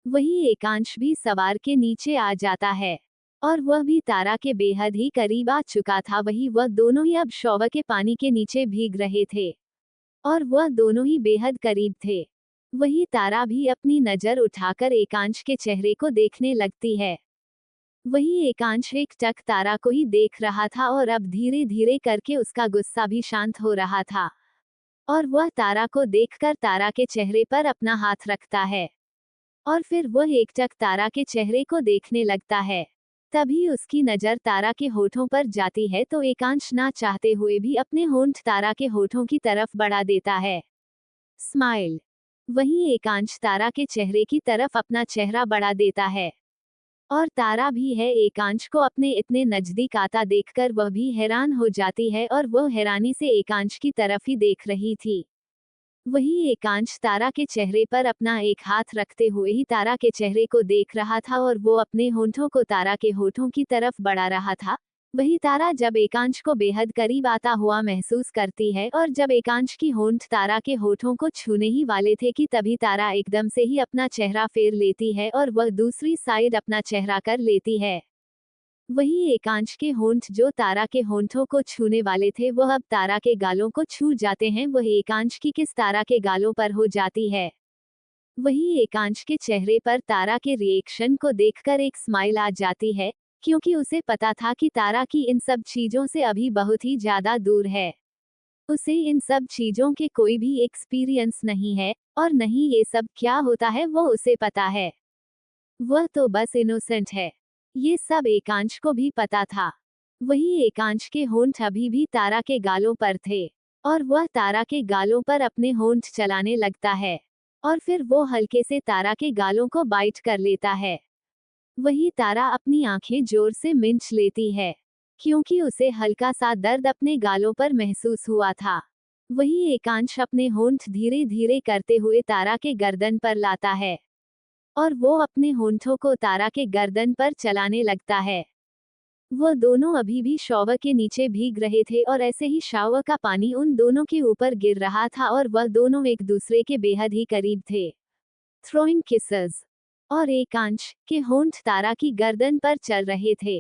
वही एकांश भी सवार के नीचे आ जाता है और वह भी तारा के बेहद ही करीब आ चुका था। वही वह दोनों ही अब शौव के पानी के नीचे भीग रहे थे और वह दोनों ही बेहद करीब थे। वही तारा भी अपनी नजर उठाकर एकांश के चेहरे को देखने लगती है। वही एकांश एक टक तारा को ही देख रहा था और अब धीरे धीरे करके उसका गुस्सा भी शांत हो रहा था और वह तारा को देखकर तारा के चेहरे पर अपना हाथ रखता है और फिर वह एकटक तारा के चेहरे को देखने लगता है। तभी उसकी नजर तारा के होठों पर जाती है तो एकांश ना चाहते हुए भी अपने होंठ तारा के होठों की तरफ बढ़ा देता है। स्माइल। वहीं एकांश तारा के चेहरे की तरफ अपना चेहरा बढ़ा देता है और तारा भी है एकांश को अपने इतने नजदीक आता देखकर वह भी हैरान हो जाती है और वह हैरानी से एकांश की तरफ ही देख रही थी। वही एकांश तारा के चेहरे पर अपना एक हाथ रखते हुए ही तारा के चेहरे को देख रहा था और वो अपने होंठों को तारा के होठों की तरफ बढ़ा रहा था। वही तारा जब एकांश को बेहद करीब आता हुआ महसूस करती है और जब एकांश की होंठ तारा के होठों को छूने ही वाले थे कि तभी तारा एकदम से ही अपना चेहरा फेर लेती है और वह दूसरी साइड अपना चेहरा कर लेती है। वही एकांश के होंठ जो तारा के होंठों को छूने वाले थे वह अब तारा के गालों को छू जाते हैं। वह एकांश की किस तारा के गालों पर हो जाती है। वही एकांश के चेहरे पर तारा के रिएक्शन को देखकर एक स्माइल आ जाती है क्योंकि उसे पता था कि तारा की इन सब चीजों से अभी बहुत ही ज्यादा दूर है। उसे इन सब चीजों के कोई भी एक्सपीरियंस नहीं है और नहीं ये सब क्या होता है वो उसे पता है। वह तो बस इनोसेंट है। ये सब एकांश को भी पता था। वही एकांश के होंठ अभी भी तारा के गालों पर थे और वह तारा के गालों पर अपने होंठ चलाने लगता है और फिर वो हल्के से तारा के गालों को बाइट कर लेता है। वही तारा अपनी आंखें जोर से मिंच लेती है क्योंकि उसे हल्का सा दर्द अपने गालों पर महसूस हुआ था। वही एकांश अपने होंठ धीरे धीरे करते हुए तारा के गर्दन पर लाता है और वो अपने होंठों को तारा के गर्दन पर चलाने लगता है। वो दोनों अभी भी शॉवर के नीचे भीग रहे थे और ऐसे ही शॉवर का पानी उन दोनों के ऊपर गिर रहा था और वह दोनों एक दूसरे के बेहद ही करीब थे। Throwing kisses. और एकांश के होंठ तारा की गर्दन पर चल रहे थे।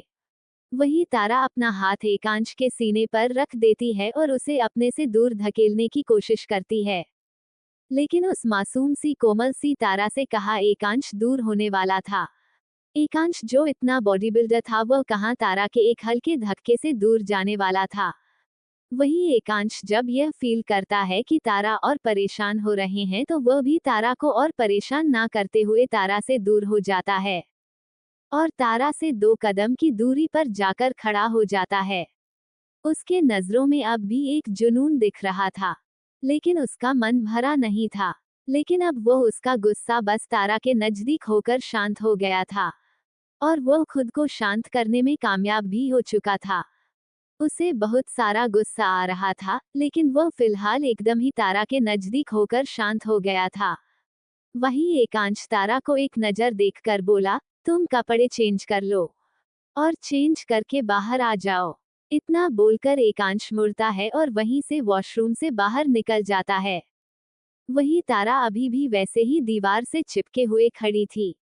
वही तारा अपना हाथ एकांश के सीने पर रख देती है और उसे अपने से दूर धकेलने की कोशिश करती है। लेकिन उस मासूम सी कोमल सी तारा से कहा एकांश दूर होने वाला था। एकांश जो इतना बॉडी बिल्डर था वह कहाँ तारा के एक हल्के धक्के से दूर जाने वाला था। वही एकांश जब यह फील करता है कि तारा और परेशान हो रहे हैं तो वह भी तारा को और परेशान ना करते हुए तारा से दूर हो जाता है और तारा से 2 कदम की दूरी पर जाकर खड़ा हो जाता है। उसके नजरों में अब भी एक जुनून दिख रहा था लेकिन उसका मन भरा नहीं था। लेकिन अब वो उसका गुस्सा बस तारा के नजदीक होकर शांत हो गया था और वह खुद को शांत करने में कामयाब भी हो चुका था। उसे बहुत सारा गुस्सा आ रहा था लेकिन वह फिलहाल एकदम ही तारा के नजदीक होकर शांत हो गया था। वही एकांश तारा को एक नजर देखकर बोला, तुम कपड़े चेंज कर लो और चेंज करके बाहर आ जाओ। इतना बोलकर एकांश मुड़ता है और वहीं से वॉशरूम से बाहर निकल जाता है। वही तारा अभी भी वैसे ही दीवार से चिपके हुए खड़ी थी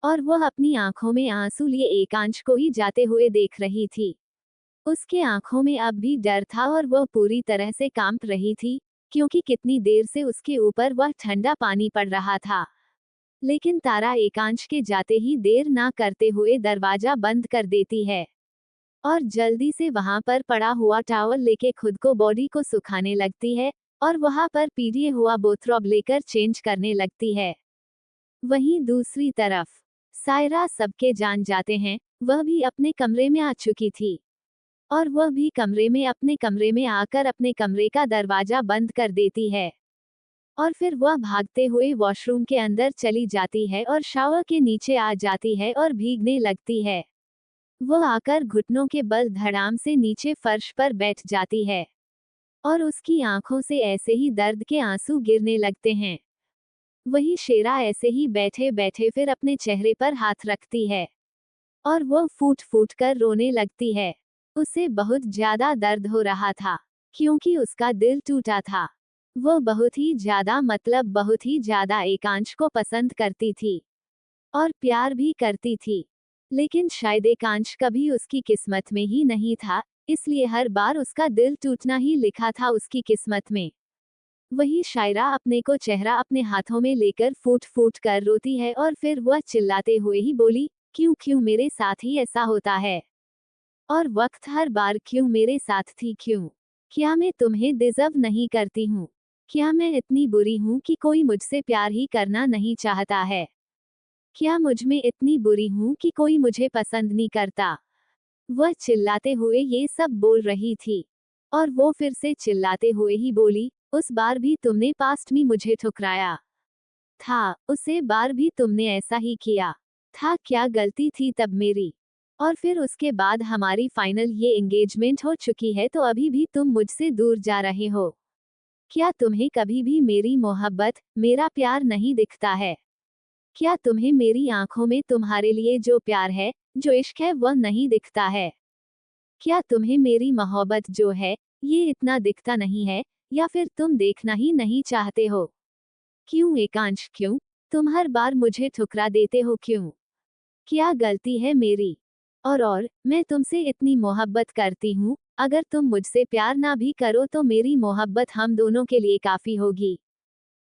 और वह अपनी आंखों में आंसू लिए एकांश को ही जाते हुए देख रही थी। उसके आंखों में अब भी डर था और वह पूरी तरह से कांप रही थी क्योंकि कितनी देर से उसके ऊपर वह ठंडा पानी पड़ रहा था। लेकिन तारा एकांश के जाते ही देर ना करते हुए दरवाजा बंद कर देती है और जल्दी से वहां पर पड़ा हुआ टॉवल लेके खुद को बॉडी को सुखाने लगती है और वहां पर पीड़िए हुआ बोथरॉब लेकर चेंज करने लगती है। वहीं दूसरी तरफ सायरा सबके जान जाते हैं, वह भी अपने कमरे में आ चुकी थी और वह भी कमरे में अपने कमरे में आकर अपने कमरे का दरवाजा बंद कर देती है और फिर वह भागते हुए वॉशरूम के अंदर चली जाती है और शावर के नीचे आ जाती है और भीगने लगती है। वह आकर घुटनों के बल धड़ाम से नीचे फर्श पर बैठ जाती है और उसकी आंखों से ऐसे ही दर्द के आंसू गिरने लगते हैं। वही शेरा ऐसे ही बैठे बैठे फिर अपने चेहरे पर हाथ रखती है और वह फूट फूट कर रोने लगती है। उसे बहुत ज्यादा दर्द हो रहा था क्योंकि उसका दिल टूटा था। वह बहुत ही ज्यादा मतलब बहुत ही ज्यादा एकांश को पसंद करती थी और प्यार भी करती थी। लेकिन शायद एकांश कभी उसकी किस्मत में ही नहीं था, इसलिए हर बार उसका दिल टूटना ही लिखा था उसकी किस्मत में। वही शायरा अपने को चेहरा अपने हाथों में लेकर फूट फूट कर रोती है और फिर वह चिल्लाते हुए ही बोली, क्यों क्यों मेरे साथ ही ऐसा होता है? और वक्त हर बार क्यों मेरे साथ थी क्यों? क्या मैं तुम्हें डिजर्व नहीं करती हूँ? क्या मैं इतनी बुरी हूँ कि कोई मुझसे प्यार ही करना नहीं चाहता है? क्या मुझ में इतनी बुरी हूँ कि कोई मुझे पसंद नहीं करता? वह चिल्लाते हुए ये सब बोल रही थी। और वो फिर से चिल्लाते हुए ही बोली, उस बार भी तुमने पास्ट में मुझे ठुकराया था, उसे बार भी तुमने ऐसा ही किया था, क्या गलती थी तब मेरी? और फिर उसके बाद हमारी फाइनल ये एंगेजमेंट हो चुकी है, तो अभी भी तुम मुझसे दूर जा रहे हो। क्या तुम्हें कभी भी मेरी मोहब्बत, मेरा प्यार नहीं दिखता है? क्या तुम्हें मेरी आंखों में तुम्हारे लिए जो प्यार है, जो इश्क है, वह नहीं दिखता है? क्या तुम्हें मेरी मोहब्बत जो है, ये इतना दिखता नहीं है, या फिर तुम देखना ही नहीं चाहते हो? क्यों एकांश, क्यों? तुम हर बार मुझे ठुकरा देते हो क्यों? क्या गलती है मेरी? और मैं तुमसे इतनी मोहब्बत करती हूँ, अगर तुम मुझसे प्यार ना भी करो तो मेरी मोहब्बत हम दोनों के लिए काफी होगी।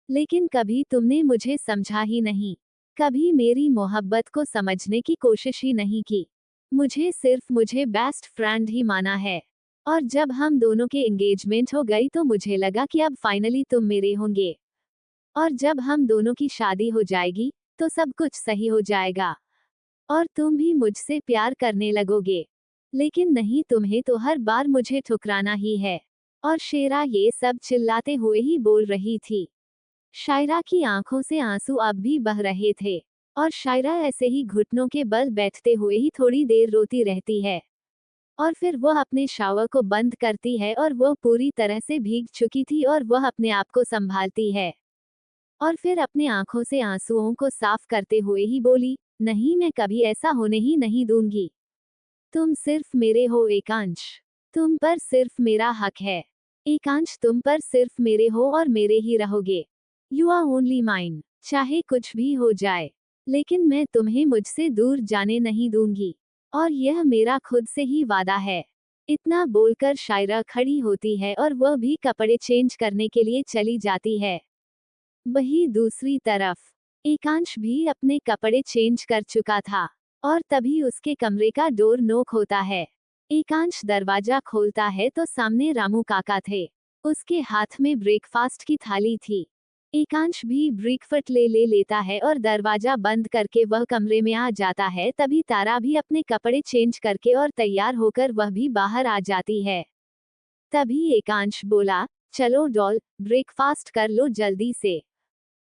लेकिन कभी तुमने मुझे समझा ही नहीं। कभी मेरी मोहब्बत को समझने की कोशिश ही नहीं की। मुझे बेस्ट फ्रेंड ही माना है। और जब हम दोनों के एंगेजमेंट हो गई तो मुझे लगा कि अब फाइनली तुम मेरे होंगे। और जब हम दोनों की शादी हो जाएगी, तो सब कुछ सही हो जाएगा। और तुम भी मुझसे प्यार करने लगोगे। लेकिन नहीं, तुम्हें तो हर बार मुझे ठुकराना ही है। और शेरा ये सब चिल्लाते हुए ही बोल रही थी। शायरा की आंखों से आंसू अब भी बह रहे थे। और शायरा ऐसे ही घुटनों के बल बैठते हुए ही थोड़ी देर रोती रहती है। और फिर वह अपने शावर को बंद करती है और वह पूरी तरह से भीग चुकी थी और वह अपने आप को संभालती है। और फिर अपने आंखों से आंसुओं को साफ करते हुए ही बोली, नहीं, मैं कभी ऐसा होने ही नहीं दूंगी। तुम सिर्फ मेरे हो एकांश। तुम पर सिर्फ मेरा हक है। एकांश, तुम पर सिर्फ मेरे हो और मेरे ही रहोगे। You are only mine. चाहे कुछ भी हो जाए, लेकिन मैं तुम्हें मुझसे दूर जाने नहीं दूंगी। और यह मेरा खुद से ही वादा है। इतना बोलकर शायरा खड़ी होती है और वह भी कपड़े चेंज करने के लिए चली जाती है। वही दूसरी तरफ एकांश भी अपने कपड़े चेंज कर चुका था। और तभी उसके कमरे का डोर नॉक होता है। एकांश दरवाजा खोलता है तो सामने रामू काका थे। उसके हाथ में ब्रेकफास्ट की थाली थी। एकांश भी ब्रेकफास्ट ले लेता है और दरवाजा बंद करके वह कमरे में आ जाता है। तभी तारा भी अपने कपड़े चेंज करके और तैयार होकर वह भी बाहर आ जाती है। तभी एकांश बोला, चलो डॉल, ब्रेकफास्ट कर लो जल्दी से।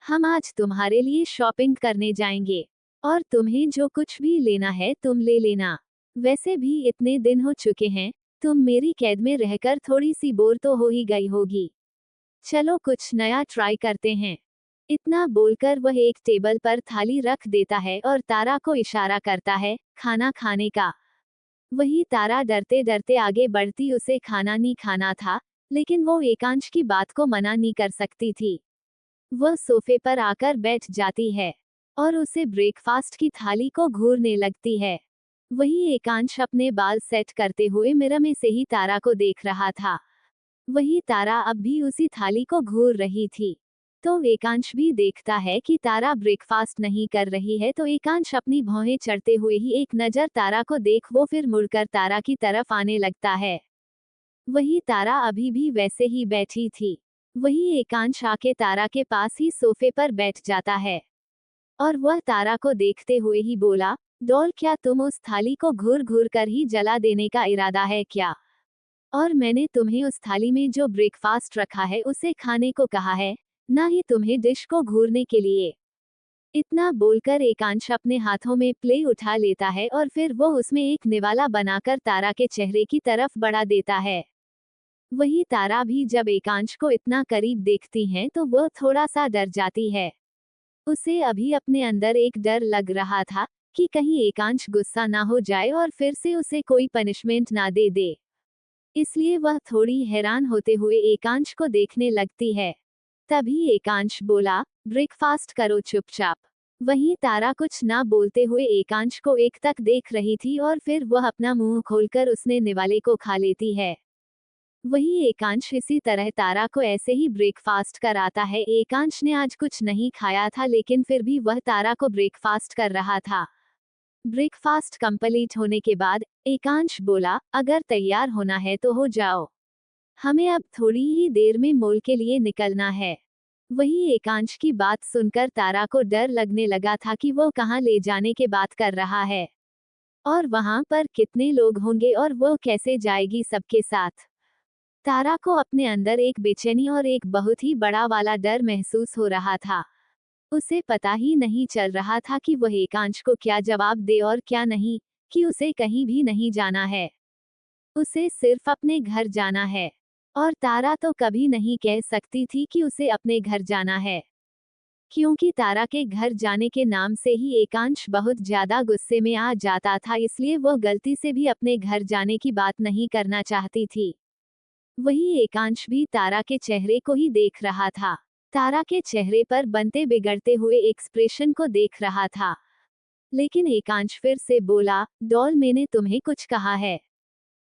हम आज तुम्हारे लिए शॉपिंग करने जाएंगे। और तुम्हें जो कुछ भी लेना है तुम ले लेना। वैसे भी इतने दिन हो चुके हैं, तुम मेरी कैद में रहकर थोड़ी सी बोर तो हो ही गई होगी। चलो कुछ नया ट्राई करते हैं। इतना बोलकर वह एक टेबल पर थाली रख देता है और तारा को इशारा करता है, खाना खाने का। वही तारा डरते डरते आगे बढ़ती, उसे खाना नहीं खाना था, लेकिन वो एकांश की बात को मना नहीं कर सकती थी। वह सोफे पर आकर बैठ जाती है और उसे ब्रेकफास्ट की थाली को घूरने लगती है। वही एकांश अपने बाल सेट करते हुए मिरर में से ही तारा को देख रहा था। वही तारा अब भी उसी थाली को घूर रही थी। तो एकांश भी देखता है कि तारा ब्रेकफास्ट नहीं कर रही है, तो एकांश अपनी भौहें चढ़ते हुए ही एक नजर तारा को देख वो फिर मुड़कर तारा की तरफ आने लगता है। वही तारा अभी भी वैसे ही बैठी थी। वही एकांश आके तारा के पास ही सोफे पर बैठ जाता है। और वह तारा को देखते हुए ही बोला, डॉल, क्या तुम उस थाली को घूर घूर कर ही जला देने का इरादा है क्या? और मैंने तुम्हें उस थाली में जो ब्रेकफास्ट रखा है उसे खाने को कहा है, ना ही तुम्हें डिश को घूरने के लिए। इतना बोलकर एकांश अपने हाथों में प्ले उठा लेता है और फिर वो उसमें एक निवाला बनाकर तारा के चेहरे की तरफ बढ़ा देता है। वही तारा भी जब एकांश को इतना करीब देखती हैं तो वह थोड़ा सा डर जाती है। उसे अभी अपने अंदर एक डर लग रहा था कि कहीं एकांश गुस्सा ना हो जाए और फिर से उसे कोई पनिशमेंट ना दे दे। इसलिए वह थोड़ी हैरान होते हुए एकांश को देखने लगती है। तभी एकांश बोला, ब्रेकफास्ट करो चुपचाप। वहीं तारा कुछ ना बोलते हुए एकांश को एकटक देख रही थी और फिर वह अपना मुंह खोलकर उसने निवाले को खा लेती है। वहीं एकांश इसी तरह तारा को ऐसे ही ब्रेकफास्ट कराता है। एकांश ने आज कुछ नहीं खाया था लेकिन फिर भी वह तारा को ब्रेकफास्ट कर रहा था। ब्रेकफास्ट कंप्लीट होने के बाद एकांश बोला, अगर तैयार होना है तो हो जाओ, हमें अब थोड़ी ही देर में मॉल के लिए निकलना है। वही एकांश की बात सुनकर तारा को डर लगने लगा था कि वो कहाँ ले जाने की बात कर रहा है और वहां पर कितने लोग होंगे और वो कैसे जाएगी सबके साथ। तारा को अपने अंदर एक बेचैनी और एक बहुत ही बड़ा वाला डर महसूस हो रहा था। उसे पता ही नहीं चल रहा था कि वह एकांश को क्या जवाब दे और क्या नहीं, कि उसे कहीं भी नहीं जाना है, उसे सिर्फ अपने घर जाना है। और तारा तो कभी नहीं कह सकती थी कि उसे अपने घर जाना है, क्योंकि तारा के घर जाने के नाम से ही एकांश बहुत ज्यादा गुस्से में आ जाता था, इसलिए वो गलती से भी अपने घर जाने की बात नहीं करना चाहती थी। वही एकांश भी तारा के चेहरे को ही देख रहा था, तारा के चेहरे पर बनते बिगड़ते हुए एक्सप्रेशन को देख रहा था। लेकिन एकांश फिर से बोला, डॉल मैंने तुम्हें कुछ कहा है,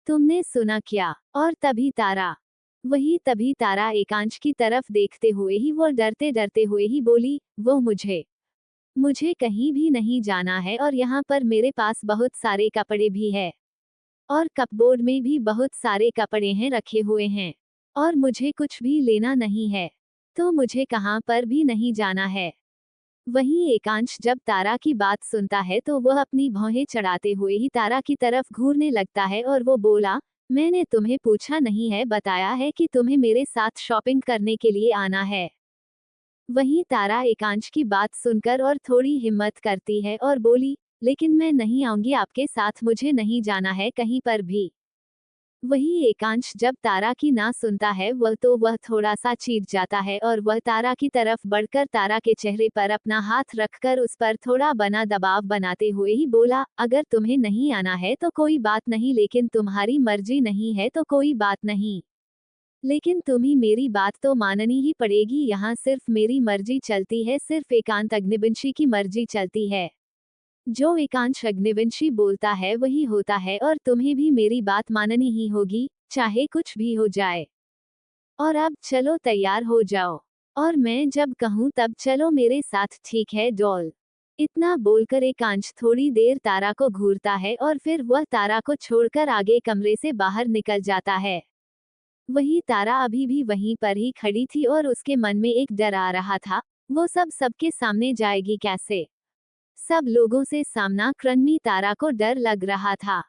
तुमने सुना क्या? और तभी तारा एकांश की तरफ देखते हुए ही वो डरते डरते हुए ही बोली, वो मुझे कहीं भी नहीं जाना है और यहाँ पर मेरे पास बहुत सारे कपड़े भी है और कपबोर्ड में भी बहुत सारे कपड़े हैं रखे हुए हैं और मुझे कुछ भी लेना नहीं है, तो मुझे कहाँ पर भी नहीं जाना है। वहीं एकांश जब तारा की बात सुनता है तो वह अपनी भौहें चढ़ाते हुए ही तारा की तरफ घूरने लगता है और वो बोला, मैंने तुम्हें पूछा नहीं है, बताया है कि तुम्हें मेरे साथ शॉपिंग करने के लिए आना है। वहीं तारा एकांश की बात सुनकर और थोड़ी हिम्मत करती है और बोली, लेकिन मैं नहीं आऊंगी आपके साथ, मुझे नहीं जाना है कहीं पर भी। वही एकांश जब तारा की ना सुनता है वह थोड़ा सा चीख जाता है और वह तारा की तरफ बढ़कर तारा के चेहरे पर अपना हाथ रखकर उस पर थोड़ा बना दबाव बनाते हुए ही बोला, अगर तुम्हें नहीं आना है तो कोई बात नहीं, लेकिन तुम्हारी मर्जी नहीं है तो कोई बात नहीं, लेकिन तुम्ही मेरी बात तो माननी ही पड़ेगी। यहाँ सिर्फ मेरी मर्जी चलती है, सिर्फ एकांत अग्निवंशी की मर्जी चलती है। जो एकांश अग्निवंशी बोलता है वही होता है और तुम्हें भी मेरी बात माननी ही होगी, चाहे कुछ भी हो जाए। और अब चलो तैयार हो जाओ, और मैं जब कहूँ तब चलो मेरे साथ, ठीक है डॉल? इतना बोलकर एकांश थोड़ी देर तारा को घूरता है और फिर वह तारा को छोड़कर आगे कमरे से बाहर निकल जाता है। वही तारा अभी भी वहीं पर ही खड़ी थी और उसके मन में एक डर आ रहा था, वो सबके सामने जाएगी कैसे? सब लोगों से सामना करनी तारा को डर लग रहा था,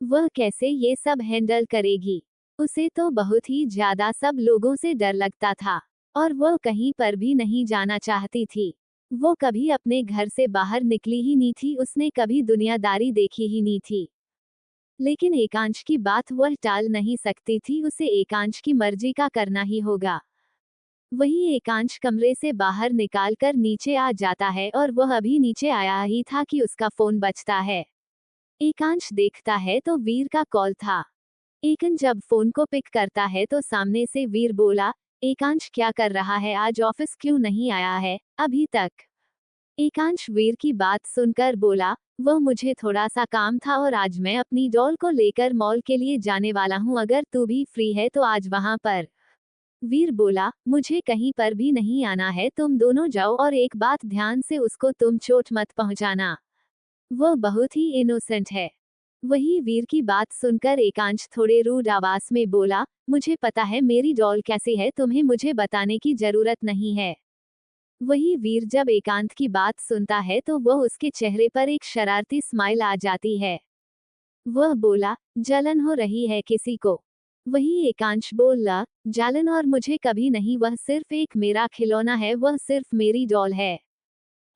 वह कैसे ये सब हैंडल करेगी? उसे तो बहुत ही ज्यादा सब लोगों से डर लगता था और वह कहीं पर भी नहीं जाना चाहती थी। वो कभी अपने घर से बाहर निकली ही नहीं थी, उसने कभी दुनियादारी देखी ही नहीं थी। लेकिन एकांश की बात वह टाल नहीं सकती थी, उसे एकांश की मर्जी का करना ही होगा। वही एकांश कमरे से बाहर निकालकर नीचे आ जाता है और वह अभी नीचे आया ही था कि उसका फोन बजता है। एकांश देखता है तो वीर का कॉल था। एकांश जब फोन को पिक करता है तो सामने से वीर बोला, एकांश क्या कर रहा है, आज ऑफिस क्यों नहीं आया है अभी तक? एकांश वीर की बात सुनकर बोला, वह मुझे थोड़ा सा काम था और आज मैं अपनी डॉल को लेकर मॉल के लिए जाने वाला हूँ, अगर तू भी फ्री है तो आज वहां पर। वीर बोला, मुझे कहीं पर भी नहीं आना है, तुम दोनों जाओ और एक बात ध्यान से, उसको तुम चोट मत पहुंचाना, वह बहुत ही इनोसेंट है। वही वीर की बात सुनकर एकांश थोड़े रूड आवाज में बोला, मुझे पता है मेरी डॉल कैसी है, तुम्हें मुझे बताने की जरूरत नहीं है। वही वीर जब एकांत की बात सुनता है तो वह उसके चेहरे पर एक शरारती स्माइल आ जाती है। वह बोला, जलन हो रही है किसी को? वही एकांश बोला, जालन और मुझे कभी नहीं, वह सिर्फ एक मेरा खिलौना है, वह सिर्फ मेरी डॉल है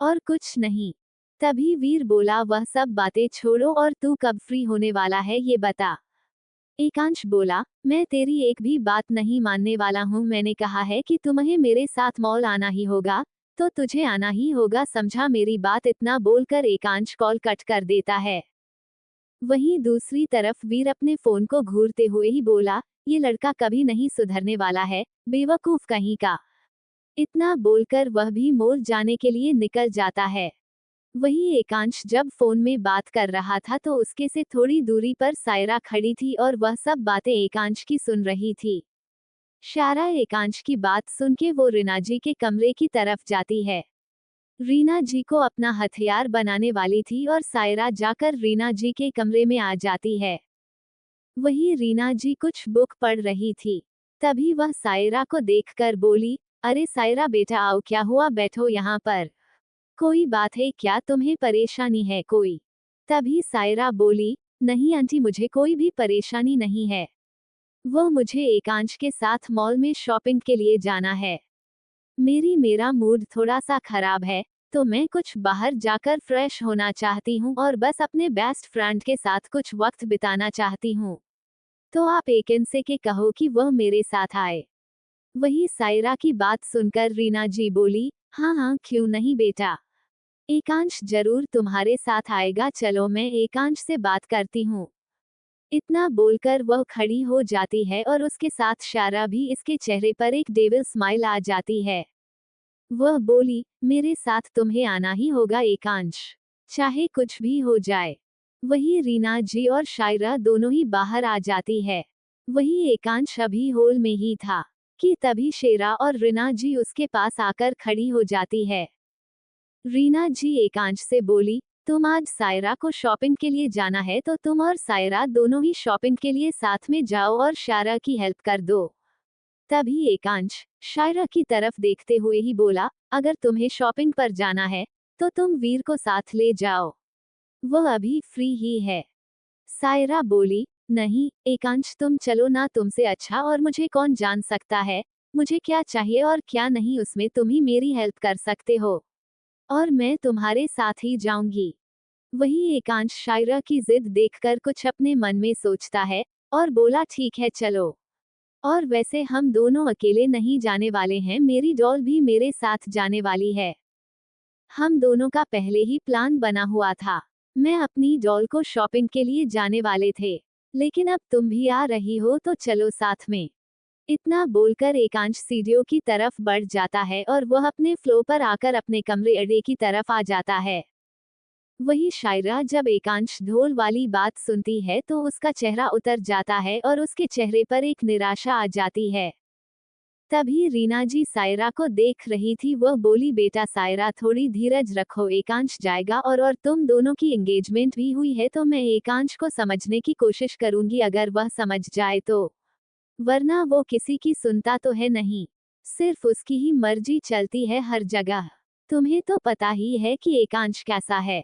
और कुछ नहीं। तभी वीर बोला, वह सब बातें छोड़ो और तू कब फ्री होने वाला है ये बता। एकांश बोला, मैं तेरी एक भी बात नहीं मानने वाला हूँ, मैंने कहा है कि तुम्हें मेरे साथ मॉल आना ही होगा तो तुझे आना ही होगा, समझा मेरी बात? इतना बोलकर एकांश कॉल कट कर देता है। वहीं दूसरी तरफ वीर अपने फोन को घूरते हुए ही बोला, ये लड़का कभी नहीं सुधरने वाला है, बेवकूफ कहीं का। इतना बोलकर वह भी मॉल जाने के लिए निकल जाता है। वही एकांश जब फोन में बात कर रहा था तो उसके से थोड़ी दूरी पर सायरा खड़ी थी और वह सब बातें एकांश की सुन रही थी। शायरा एकांश की बात सुन के वो रीना जी के कमरे की तरफ जाती है। रीना जी को अपना हथियार बनाने वाली थी और सायरा जाकर रीना जी के कमरे में आ जाती है। वही रीना जी कुछ बुक पढ़ रही थी। तभी वह सायरा को देखकर बोली, अरे सायरा बेटा आओ, क्या हुआ, बैठो यहाँ पर। कोई बात है क्या, तुम्हें परेशानी है कोई? तभी सायरा बोली, नहीं आंटी, मुझे कोई भी परेशानी नहीं है। वो मुझे एकांश के साथ मॉल में शॉपिंग के लिए जाना है। मेरा मूड थोड़ा सा खराब है, तो मैं कुछ बाहर जाकर फ्रेश होना चाहती हूँ और बस अपने बेस्ट फ्रेंड के साथ कुछ वक्त बिताना चाहती हूँ। तो आप एकांश से के कहो कि वह मेरे साथ आए। वही सायरा की बात सुनकर रीना जी बोली, हाँ हाँ क्यों नहीं बेटा, एकांश जरूर तुम्हारे साथ आएगा, चलो मैं एकांश से बात करती हूँ। इतना बोलकर वह खड़ी हो जाती है और उसके साथ शायरा भी, इसके चेहरे पर एक डेविल स्माइल आ जाती है। वह बोली, मेरे साथ तुम्हें आना ही होगा एकांश, चाहे कुछ भी हो जाए। वही रीना जी और शायरा दोनों ही बाहर आ जाती है। वही एकांश अभी हॉल में ही था कि तभी शेरा और रीना जी उसके पास आकर खड़ी हो जाती है। रीना जी एकांश से बोली, तुम आज सायरा को शॉपिंग के लिए जाना है तो तुम और सायरा दोनों ही शॉपिंग के लिए साथ में जाओ और शायरा की हेल्प कर दो। तभी एकांश शायरा की तरफ देखते हुए ही बोला, अगर तुम्हें शॉपिंग पर जाना है तो तुम वीर को साथ ले जाओ, वह अभी फ्री ही है। सायरा बोली, नहीं एकांश तुम चलो ना, तुमसे अच्छा और मुझे कौन जान सकता है, मुझे क्या चाहिए और क्या नहीं उसमें तुम ही मेरी हेल्प कर सकते हो, और मैं तुम्हारे साथ ही जाऊंगी। वही एकांश शायरा की जिद देखकर कुछ अपने मन में सोचता है और बोला, ठीक है चलो, और वैसे हम दोनों अकेले नहीं जाने वाले हैं, मेरी डॉल भी मेरे साथ जाने वाली है। हम दोनों का पहले ही प्लान बना हुआ था। मैं अपनी डॉल को शॉपिंग के लिए जाने वाले थे, लेकिन अब तुम भी आ रही हो तो चलो साथ में। इतना बोलकर एकांश सीढ़ियों की तरफ बढ़ जाता है और वह अपने फ्लो पर आकर अपने कमरे अड्डे की तरफ आ जाता है। वही शायरा जब एकांश ढोल वाली बात सुनती है तो उसका चेहरा उतर जाता है और उसके चेहरे पर एक निराशा आ जाती है। तभी रीना जी सायरा को देख रही थी, वह बोली, बेटा सायरा थोड़ी धीरज रखो, एकांश जाएगा और तुम दोनों की एंगेजमेंट भी हुई है तो मैं एकांश को समझने की कोशिश करूंगी, अगर वह समझ जाए तो, वरना वो किसी की सुनता तो है नहीं, सिर्फ उसकी ही मर्जी चलती है हर जगह। तुम्हें तो पता ही है कि एकांश कैसा है।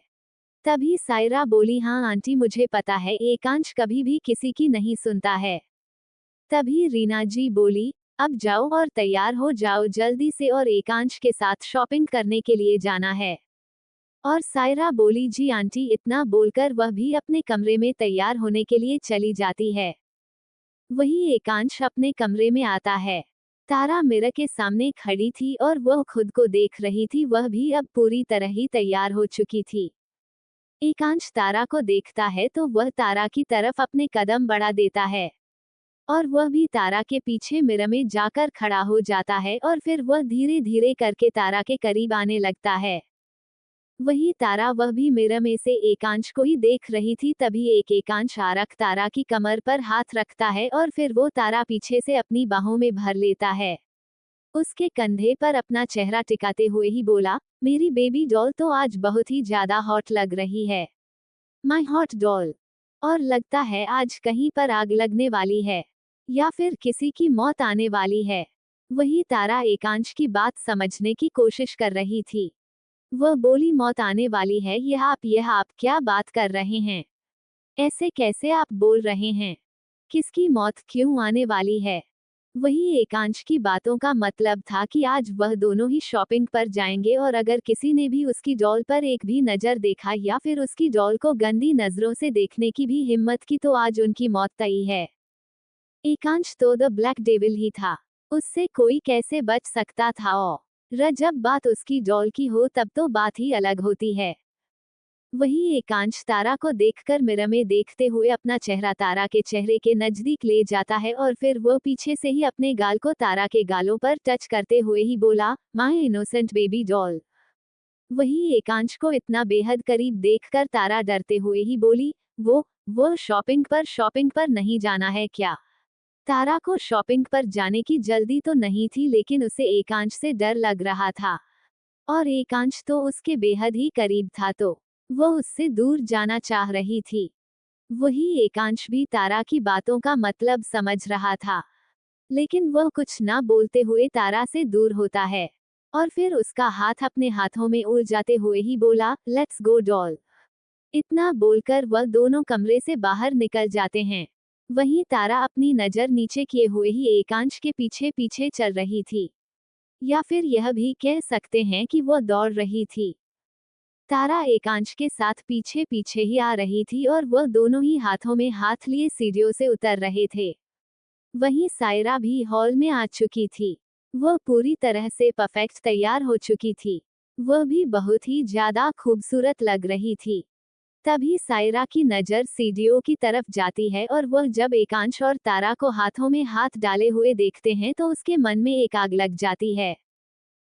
तभी सायरा बोली, हाँ आंटी मुझे पता है, एकांश कभी भी किसी की नहीं सुनता है। तभी रीना जी बोली, अब जाओ और तैयार हो जाओ जल्दी से, और एकांश के साथ शॉपिंग करने के लिए जाना है। और सायरा बोली, जी आंटी, इतना बोलकर वह भी अपने कमरे में तैयार होने के लिए चली जाती है। वही एकांश अपने कमरे में आता है। तारा मिरर के सामने खड़ी थी और वह खुद को देख रही थी, वह भी अब पूरी तरह ही तैयार हो चुकी थी। एकांश तारा को देखता है तो वह तारा की तरफ अपने कदम बढ़ा देता है, और वह भी तारा के पीछे मिरर में जाकर खड़ा हो जाता है और फिर वह धीरे धीरे करके तारा के करीब आने लगता है। वही तारा, वह भी मिरर में से एकांश को ही देख रही थी। तभी एक एकांश आरख तारा की कमर पर हाथ रखता है और फिर वो तारा पीछे से अपनी बाहों में भर लेता है। उसके कंधे पर अपना चेहरा टिकाते हुए ही बोला, मेरी बेबी डॉल तो आज बहुत ही ज्यादा हॉट लग रही है, माय हॉट डॉल। और लगता है आज कहीं पर आग लगने वाली है, या फिर किसी की मौत आने वाली है। वही तारा एकांश की बात समझने की कोशिश कर रही थी। वह बोली, मौत आने वाली है, यह आप क्या बात कर रहे हैं, ऐसे कैसे आप बोल रहे हैं, किसकी मौत क्यों आने वाली है? वही एकांश की बातों का मतलब था कि आज वह दोनों ही शॉपिंग पर जाएंगे और अगर किसी ने भी उसकी डॉल पर एक भी नजर देखा या फिर उसकी डॉल को गंदी नजरों से देखने की भी हिम्मत की तो आज उनकी मौत तय है। एकांश तो द ब्लैक डेविल ही था, उससे कोई कैसे बच सकता था, और जब बात उसकी डॉल की हो तब तो बात ही अलग होती है। वही एकांश तारा को देखकर मिरर में देखते हुए अपना चेहरा तारा के चेहरे के नजदीक ले जाता है और फिर वह पीछे से ही अपने गाल को तारा के गालों पर टच करते हुए ही बोला, माय इनोसेंट बेबी डॉल। वही एकांश को इतना बेहद करीब देखकर तारा डरते हुए ही बोली, वो शॉपिंग पर नहीं जाना है क्या? तारा को शॉपिंग पर जाने की जल्दी तो नहीं थी, लेकिन उसे एकांश से डर लग रहा था। और एकांश तो उसके बेहद ही करीब था, तो वो उससे दूर जाना चाह रही थी। वही एकांश भी तारा की बातों का मतलब समझ रहा था, लेकिन वह कुछ ना बोलते हुए तारा से दूर होता है। और फिर उसका हाथ अपने हाथों में उलझाते हुए ही बोला, लेट्स गो डॉल। इतना बोलकर वह दोनों कमरे से बाहर निकल जाते हैं। वहीं तारा अपनी नजर नीचे किए हुए ही एकांश के पीछे पीछे चल रही थी, या फिर यह भी कह सकते हैं कि वह दौड़ रही थी। तारा एकांश के साथ पीछे पीछे ही आ रही थी और वह दोनों ही हाथों में हाथ लिए सीढ़ियों से उतर रहे थे। वहीं सायरा भी हॉल में आ चुकी थी। वह पूरी तरह से परफेक्ट तैयार हो चुकी थी। वह भी बहुत ही ज्यादा खूबसूरत लग रही थी। तभी सायरा की नजर सीढ़ियों की तरफ जाती है और वह जब एकांश और तारा को हाथों में हाथ डाले हुए देखते हैं तो उसके मन में एक आग लग जाती है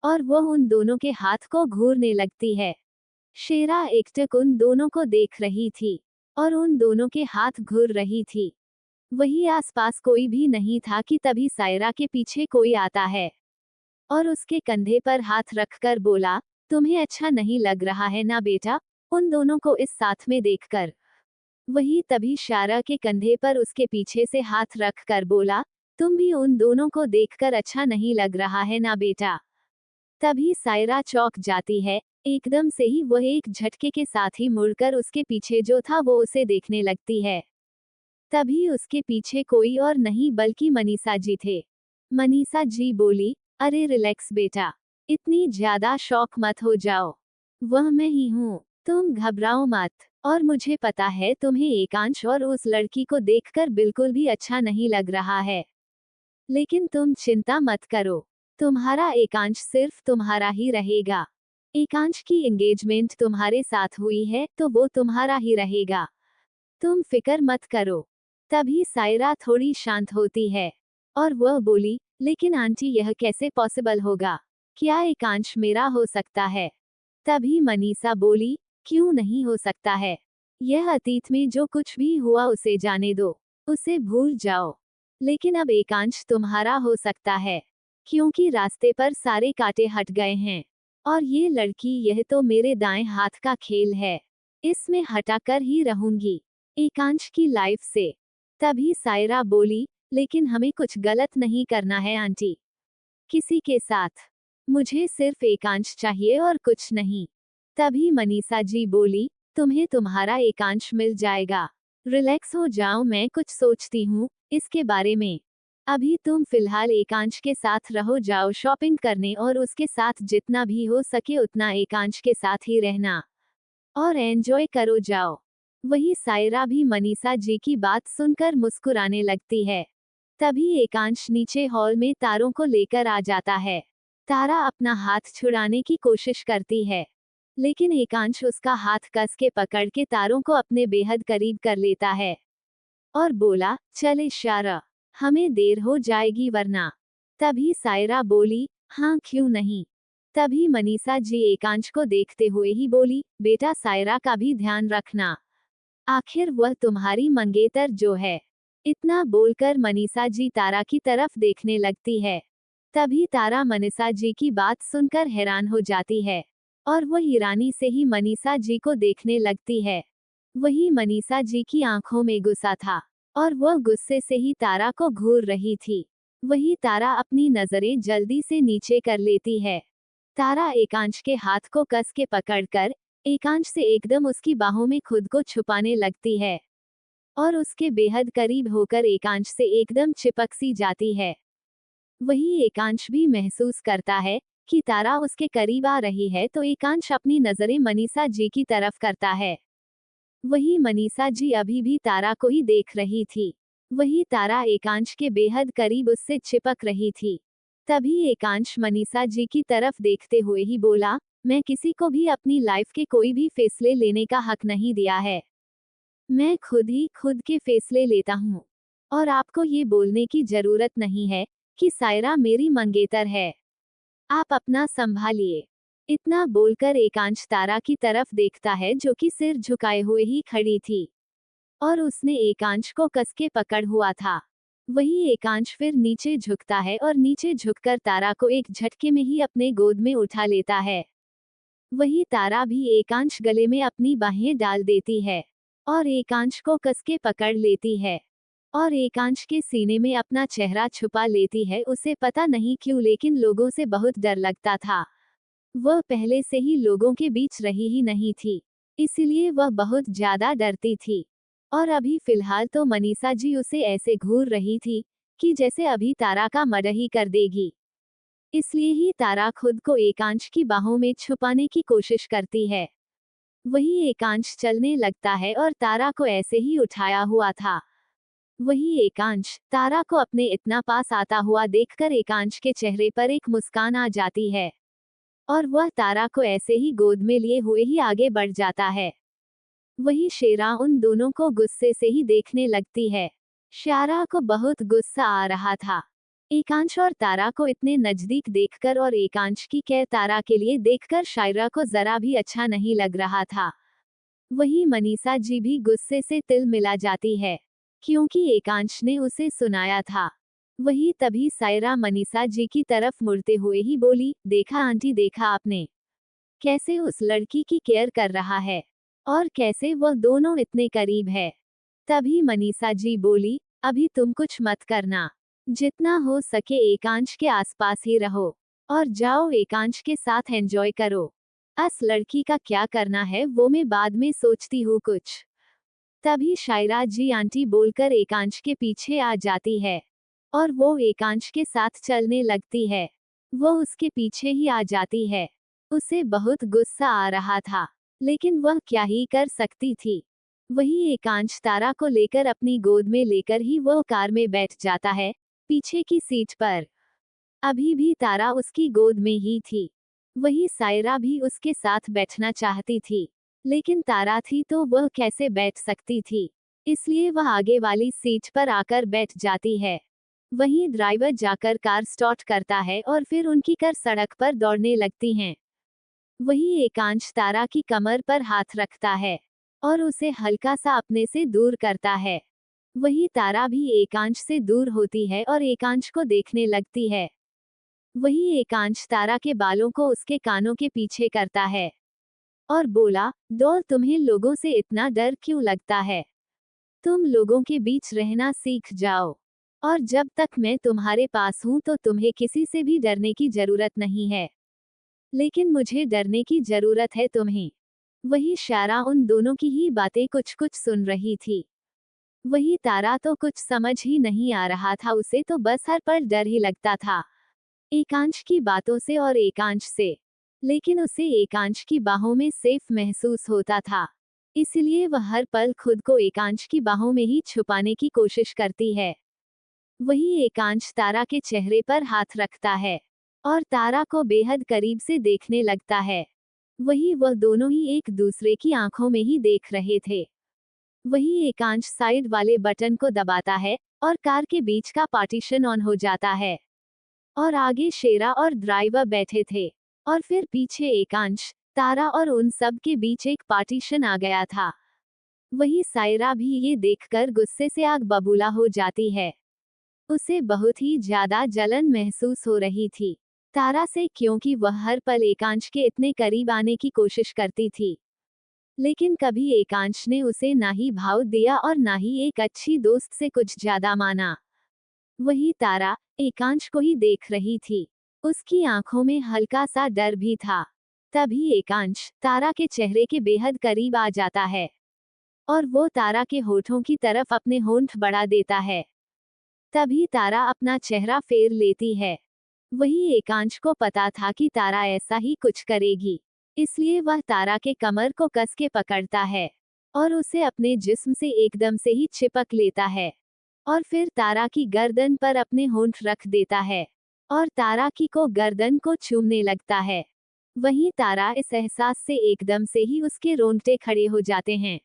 और वह उन दोनों के हाथ को घूरने लगती है। शेरा एकटक उन दोनों को देख रही थी और उन दोनों के हाथ घूर रही थी। वही आसपास कोई भी नहीं था कि तभी सायरा के पीछे कोई आता है और उसके कंधे पर हाथ रखकर बोला, तुम्हें अच्छा नहीं लग रहा है ना बेटा, उन दोनों को इस साथ में देखकर। वही तभी शारा के कंधे पर उसके पीछे से हाथ रख कर बोला, तुम भी उन दोनों को देखकर अच्छा नहीं लग रहा है ना बेटा। तभी सायरा चौंक जाती है। एकदम से ही वह एक झटके के साथ ही मुड़कर उसके पीछे जो था वो उसे देखने लगती है। तभी उसके पीछे कोई और नहीं बल्कि मनीषा जी थे। मनीषा जी बोली, अरे रिलैक्स बेटा, इतनी ज्यादा शौक मत हो जाओ, वह मैं ही हूँ, तुम घबराओ मत। और मुझे पता है तुम्हें एकांश और उस लड़की को देखकर बिल्कुल भी अच्छा नहीं लग रहा है, लेकिन तुम चिंता मत करो, तुम्हारा एकांश सिर्फ तुम्हारा ही रहेगा। एकांश की एंगेजमेंट तुम्हारे साथ हुई है तो वो तुम्हारा ही रहेगा, तुम फिक्र मत करो। तभी सायरा थोड़ी शांत होती है और वह बोली, लेकिन आंटी यह कैसे पॉसिबल होगा? क्या एकांश मेरा हो सकता है? तभी मनीषा बोली, क्यों नहीं हो सकता है? यह अतीत में जो कुछ भी हुआ उसे जाने दो, उसे भूल जाओ। लेकिन अब एकांश तुम्हारा हो सकता है, क्योंकि रास्ते पर सारे कांटे हट गए हैं और ये लड़की यह तो मेरे दाएं हाथ का खेल है, इसमें हटाकर ही रहूंगी एकांश की लाइफ से। तभी सायरा बोली, लेकिन हमें कुछ गलत नहीं करना है आंटी, किसी के साथ। मुझे सिर्फ एकांश चाहिए और कुछ नहीं। तभी मनीषा जी बोली, तुम्हें तुम्हारा एकांश मिल जाएगा, रिलैक्स हो जाओ, मैं कुछ सोचती हूँ इसके बारे में। अभी तुम फिलहाल एकांश के साथ रहो, जाओ शॉपिंग करने और उसके साथ जितना भी हो सके उतना एकांश के साथ ही रहना और एंजॉय करो, जाओ। वही सायरा भी मनीषा जी की बात सुनकर मुस्कुराने लगती है। तभी एकांश नीचे हॉल में तारों को लेकर आ जाता है। तारा अपना हाथ छुड़ाने की कोशिश करती है, लेकिन एकांश उसका हाथ कस के पकड़ के तारों को अपने बेहद करीब कर लेता है और बोला, चल इशारा, हमें देर हो जाएगी वरना। तभी सायरा बोली, हाँ क्यों नहीं। तभी मनीषा जी एकांश को देखते हुए ही बोली, बेटा सायरा का भी ध्यान रखना, आखिर वह तुम्हारी मंगेतर जो है। इतना बोलकर मनीषा जी तारा की तरफ देखने लगती है। तभी तारा मनीषा जी की बात सुनकर हैरान हो जाती है और वह ईरानी से ही मनीषा जी को देखने लगती है। वही मनीषा जी की आंखों में गुस्सा था और वह गुस्से से ही तारा को घूर रही थी। वही तारा अपनी नजरें जल्दी से नीचे कर लेती है। तारा एकांश के हाथ को कस के पकड़कर एकांश से एकदम उसकी बाहों में खुद को छुपाने लगती है और उसके बेहद करीब होकर एकांश से एकदम चिपक सी जाती है। वही एकांश भी महसूस करता है कि तारा उसके करीब आ रही है, तो एकांश अपनी नजरें मनीषा जी की तरफ करता है। वही मनीषा जी अभी भी तारा को ही देख रही थी। वही तारा एकांश के बेहद करीब उससे चिपक रही थी। तभी एकांश मनीषा जी की तरफ देखते हुए ही बोला, मैं किसी को भी अपनी लाइफ के कोई भी फैसले लेने का हक नहीं दिया है, मैं खुद ही खुद के फैसले लेता हूँ और आपको ये बोलने की जरूरत नहीं है कि सायरा मेरी मंगेतर है। आप अपना संभालिए। इतना बोलकर एकांश तारा की तरफ देखता है जो कि सिर झुकाए हुए ही खड़ी थी और उसने एकांश को कसके पकड़ हुआ था। वही एकांश फिर नीचे झुकता है और नीचे झुककर तारा को एक झटके में ही अपने गोद में उठा लेता है। वही तारा भी एकांश गले में अपनी बाहें डाल देती है और एकांश को कसके पकड़ लेती है और एकांश के सीने में अपना चेहरा छुपा लेती है। उसे पता नहीं क्यों लेकिन लोगों से बहुत डर लगता था। वह पहले से ही लोगों के बीच रही ही नहीं थी, इसलिए वह बहुत ज्यादा डरती थी। और अभी फिलहाल तो मनीषा जी उसे ऐसे घूर रही थी कि जैसे अभी तारा का मर्डर ही कर देगी। इसलिए ही तारा खुद को एकांश की बाहों में छुपाने की कोशिश करती है। वही एकांश चलने लगता है और तारा को ऐसे ही उठाया हुआ था। वही एकांश तारा को अपने इतना पास आता हुआ देखकर एकांश के चेहरे पर एक मुस्कान आ जाती है और वह तारा को ऐसे ही गोद में लिए हुए ही आगे बढ़ जाता है। वही शेरा उन दोनों को गुस्से से ही देखने लगती है। शायरा को बहुत गुस्सा आ रहा था एकांश और तारा को इतने नजदीक देखकर, और एकांश की केयर तारा के लिए देखकर शायरा को जरा भी अच्छा नहीं लग रहा था। वही मनीषा जी भी गुस्से से तिल मिला जाती है क्योंकि एकांश ने उसे सुनाया था। वही तभी सायरा मनीषा जी की तरफ मुड़ते हुए ही बोली, देखा आंटी, देखा आपने कैसे उस लड़की की केयर कर रहा है और कैसे वह दोनों इतने करीब है। तभी मनीषा जी बोली, अभी तुम कुछ मत करना, जितना हो सके एकांश के आसपास ही रहो और जाओ एकांश के साथ एंजॉय करो। अस लड़की का क्या करना है वो मैं बाद में सोचती हूँ कुछ। तभी शायरा जी आंटी बोलकर एकांश के पीछे आ जाती है और वो एकांश के साथ चलने लगती है। वो उसके पीछे ही आ जाती है। उसे बहुत गुस्सा आ रहा था लेकिन वह क्या ही कर सकती थी। वही एकांश तारा को लेकर अपनी गोद में लेकर ही वो कार में बैठ जाता है पीछे की सीट पर। अभी भी तारा उसकी गोद में ही थी। वही सायरा भी उसके साथ बैठना चाहती थी लेकिन तारा थी तो वह कैसे बैठ सकती थी, इसलिए वह आगे वाली सीट पर आकर बैठ जाती है। वहीं ड्राइवर जाकर कार स्टार्ट करता है और फिर उनकी कार सड़क पर दौड़ने लगती हैं। वही एकांश तारा की कमर पर हाथ रखता है और उसे हल्का सा अपने से दूर करता है। वही तारा भी एकांश से दूर होती है और एकांश को देखने लगती है। वही एकांश तारा के बालों को उसके कानों के पीछे करता है और बोला, डॉल, तुम्हें लोगों से इतना डर क्यों लगता है? तुम लोगों के बीच रहना सीख जाओ और जब तक मैं तुम्हारे पास हूं तो तुम्हें किसी से भी डरने की जरूरत नहीं है, लेकिन मुझे डरने की जरूरत है तुम्हें। वही शायरा उन दोनों की ही बातें कुछ कुछ सुन रही थी। वही तारा तो कुछ समझ ही नहीं आ रहा था, उसे तो बस हर पल डर ही लगता था एकांश की बातों से और एकांश से। लेकिन उसे एकांश की बाहों में सेफ महसूस होता था, इसलिए वह हर पल खुद को एकांश की बाहों में ही छुपाने की कोशिश करती है। वही एकांश तारा के चेहरे पर हाथ रखता है और तारा को बेहद करीब से देखने लगता है। वही वह दोनों ही एक दूसरे की आंखों में ही देख रहे थे। वही एकांश साइड वाले बटन को दबाता है और कार के बीच का पार्टीशन ऑन हो जाता है और आगे शेरा और ड्राइवर बैठे थे और फिर पीछे एकांश, तारा और उन सब के बीच एक पार्टीशन आ गया था। वही सायरा भी ये देखकर गुस्से से आग बबूला हो जाती है। उसे बहुत ही ज्यादा जलन महसूस हो रही थी तारा से, क्योंकि वह हर पल एकांश के इतने करीब आने की कोशिश करती थी लेकिन कभी एकांश ने उसे ना ही भाव दिया और ना ही एक अच्छी दोस्त से कुछ ज्यादा माना। वही तारा एकांश को ही देख रही थी, उसकी आंखों में हल्का सा डर भी था। तभी एकांश तारा के चेहरे के बेहद करीब आ जाता है और वो तारा के होठों की तरफ अपने होंठ बढ़ा देता है। तभी तारा अपना चेहरा फेर लेती है। वही एकांश को पता था कि तारा ऐसा ही कुछ करेगी, इसलिए वह तारा के कमर को कस के पकड़ता है और उसे अपने जिस्म से एकदम से ही चिपक लेता है और फिर तारा की गर्दन पर अपने होंठ रख देता है और तारा की को गर्दन को चूमने लगता है। वहीं तारा इस एहसास से एकदम से ही उसके रोंगटे खड़े हो जाते हैं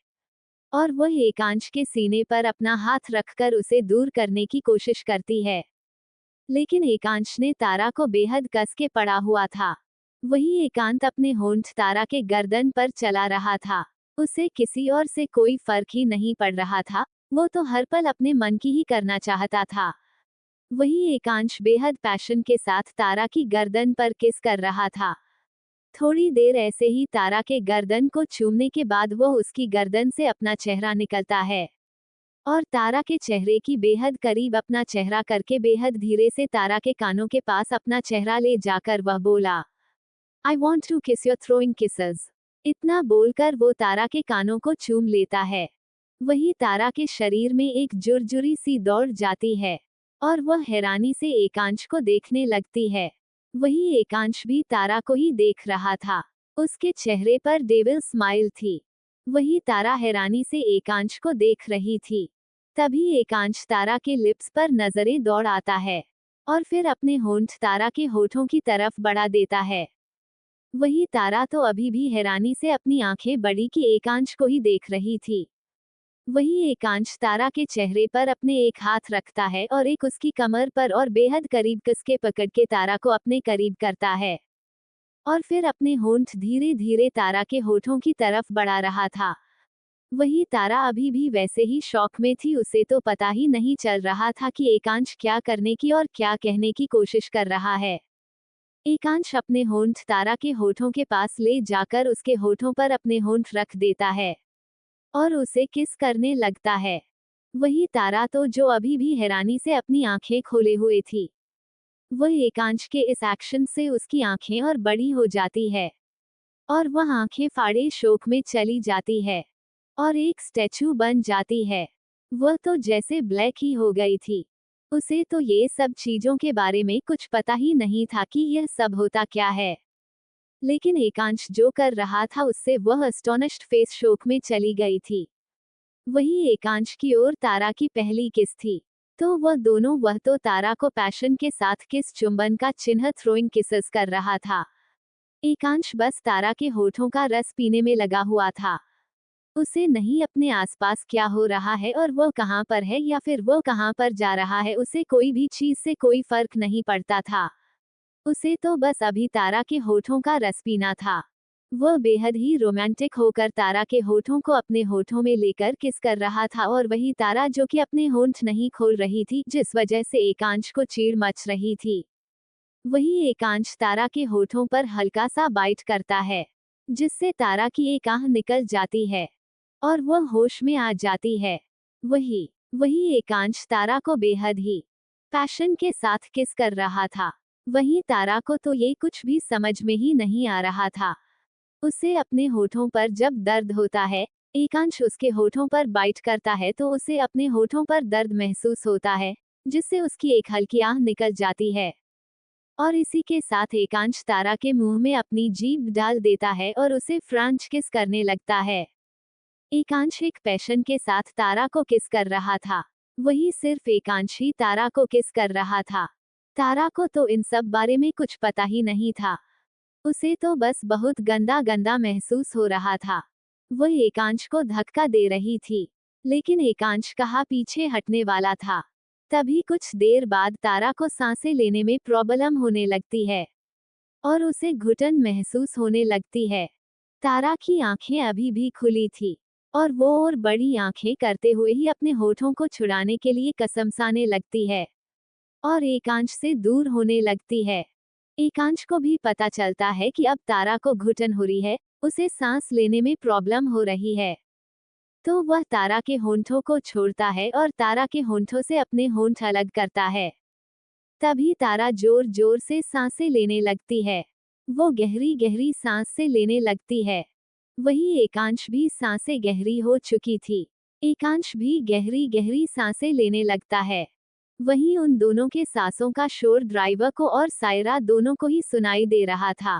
और वह एकांश के सीने पर अपना हाथ रखकर उसे दूर करने की कोशिश करती है, लेकिन एकांश ने तारा को बेहद कस के पड़ा हुआ था। वही एकांत अपने होंठ तारा के गर्दन पर चला रहा था। उसे किसी और से कोई फर्क ही नहीं पड़ रहा था, वो तो हर पल अपने मन की ही करना चाहता था। वही एकांश बेहद पैशन के साथ तारा की गर्दन पर किस कर रहा था। थोड़ी देर ऐसे ही तारा के गर्दन को चूमने के बाद वो उसकी गर्दन से अपना चेहरा निकलता है और तारा के चेहरे की बेहद करीब अपना चेहरा करके बेहद धीरे से तारा के कानों के पास अपना चेहरा ले जाकर वह बोला, I want to kiss your throwing kisses. इतना बोलकर वो तारा के कानों को चूम लेता है। वही तारा के शरीर में एक जुरजुरी सी दौड़ जाती है और वह हैरानी से एकांश को देखने लगती है। वही एकांश भी तारा को ही देख रहा था। उसके चेहरे पर डेविल स्माइल थी। वही तारा हैरानी से एकांश को देख रही थी। तभी एकांश तारा के लिप्स पर नजरें दौड़ आता है और फिर अपने होंठ तारा के होठों की तरफ बढ़ा देता है। वही तारा तो अभी भी हैरानी से अपनी आंखें बड़ी की एकांश को ही देख रही थी। वही एकांश तारा के चेहरे पर अपने एक हाथ रखता है और एक उसकी कमर पर और बेहद करीब कसके पकड़ के तारा को अपने करीब करता है और फिर अपने होंठ धीरे धीरे तारा के होठों की तरफ बढ़ा रहा था। वही तारा अभी भी वैसे ही शौक में थी। उसे तो पता ही नहीं चल रहा था कि एकांश क्या करने की और क्या कहने की कोशिश कर रहा है। एकांश अपने होंठ तारा के होठों के पास ले जाकर उसके होठों पर अपने होंठ रख देता है और उसे किस करने लगता है। वही तारा तो जो अभी भी हैरानी से अपनी आंखें खोले हुए थी, वह एकांश के इस एक्शन से उसकी आंखें और बड़ी हो जाती है और वह आंखें फाड़े शोक में चली जाती है और एक स्टैचू बन जाती है। वह तो जैसे ब्लैक ही हो गई थी। उसे तो ये सब चीजों के बारे में कुछ पता ही नहीं था कि यह सब होता क्या है। लेकिन एकांश जो कर रहा था उससे वह अस्टोनिश्ड फेस शोक में चली गई थी। वही एकांश की ओर तारा की पहली किस थी, तो वह तो तारा को पैशन के साथ किस चुंबन का चिन्ह थ्रोइंग किसेस कर रहा था। एकांश बस तारा के होठों का रस पीने में लगा हुआ था। उसे नहीं अपने आसपास क्या हो रहा है और वो कहाँ पर है या फिर वो कहाँ पर जा रहा है, उसे कोई भी चीज से कोई फर्क नहीं पड़ता था। उसे तो बस अभी तारा के होठों का रस पीना था। वह बेहद ही रोमांटिक होकर तारा के होठों को अपने होठों में लेकर किस कर रहा था और वही तारा जो कि अपने होंठ नहीं खोल रही थी, जिस वजह से एकांश को चीड़ मच रही थी। वही एकांश तारा के होठों पर हल्का सा बाइट करता है, जिससे तारा की एक आह निकल जाती है और वह होश में आ जाती है। वही एकांश तारा को बेहद ही पैशन के साथ किस कर रहा था। वहीं तारा को तो ये कुछ भी समझ में ही नहीं आ रहा था। उसे अपने होठों पर जब दर्द होता है, एकांश उसके होठों पर बाइट करता है तो उसे अपने होठों पर दर्द महसूस होता है, जिससे उसकी एक हल्की आह निकल जाती है और इसी के साथ एकांश तारा के मुंह में अपनी जीभ डाल देता है और उसे फ्रेंच किस करने लगता है। एकांश एक पैशन के साथ तारा को किस कर रहा था। वही सिर्फ एकांश ही तारा को किस कर रहा था। तारा को तो इन सब बारे में कुछ पता ही नहीं था। उसे तो बस बहुत गंदा गंदा महसूस हो रहा था। वह एकांश को धक्का दे रही थी, लेकिन एकांश कहाँ पीछे हटने वाला था। तभी कुछ देर बाद तारा को सांसें लेने में प्रॉब्लम होने लगती है और उसे घुटन महसूस होने लगती है। तारा की आंखें अभी भी खुली थी और वो और बड़ी आंखें करते हुए ही अपने होठों को छुड़ाने के लिए कसमसाने लगती है और एकांश से दूर होने लगती है। एकांश को भी पता चलता है कि अब तारा को घुटन हो रही है, उसे सांस लेने में प्रॉब्लम हो रही है। तो वह तारा के होंठों को छोड़ता है और तारा के होंठों से अपने होंठ अलग करता है। तभी तारा जोर जोर से सांसें लेने लगती है। वो गहरी गहरी सांस से लेने लगती है। वही एकांश भी सांसें गहरी हो चुकी थी। एकांश भी गहरी गहरी सांसें लेने लगता है। वहीं उन दोनों के सांसों का शोर ड्राइवर को और सायरा दोनों को ही सुनाई दे रहा था।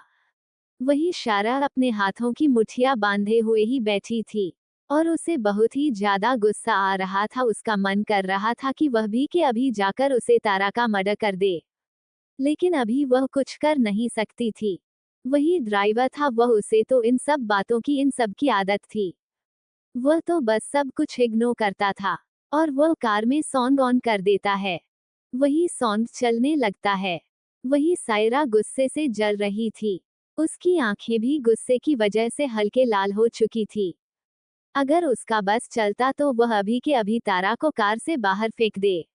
वही शारा अपने हाथों की मुठ्ठियां बांधे हुए ही बैठी थी और उसे बहुत ही ज्यादा गुस्सा आ रहा था। उसका मन कर रहा था कि वह भी कि अभी जाकर उसे तारा का मर्डर कर दे, लेकिन अभी वह कुछ कर नहीं सकती थी। वही ड्राइवर था, वह उसे तो इन सब बातों की इन सब की आदत थी। वह तो बस सब कुछ इग्नोर करता था और वह कार में सॉन्ग ऑन कर देता है। वही सॉन्ग चलने लगता है। वही सायरा गुस्से से जल रही थी। उसकी आंखें भी गुस्से की वजह से हल्के लाल हो चुकी थी। अगर उसका बस चलता तो वह अभी के अभी तारा को कार से बाहर फेंक दे,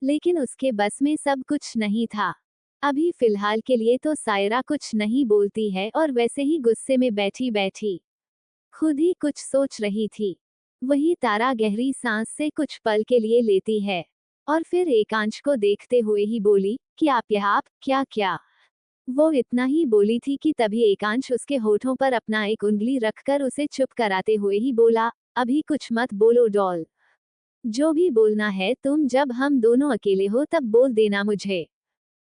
लेकिन उसके बस में सब कुछ नहीं था। अभी फिलहाल के लिए तो सायरा कुछ नहीं बोलती है और वैसे ही गुस्से में बैठी बैठी खुद ही कुछ सोच रही थी। वही तारा गहरी सांस से कुछ पल के लिए लेती है और फिर एकांश को देखते हुए ही बोली कि आप यहाँ, आप क्या क्या। वो इतना ही बोली थी कि तभी एकांश उसके होठों पर अपना एक उंगली रखकर उसे चुप कराते हुए ही बोला, अभी कुछ मत बोलो डॉल। जो भी बोलना है तुम जब हम दोनों अकेले हो तब बोल देना मुझे।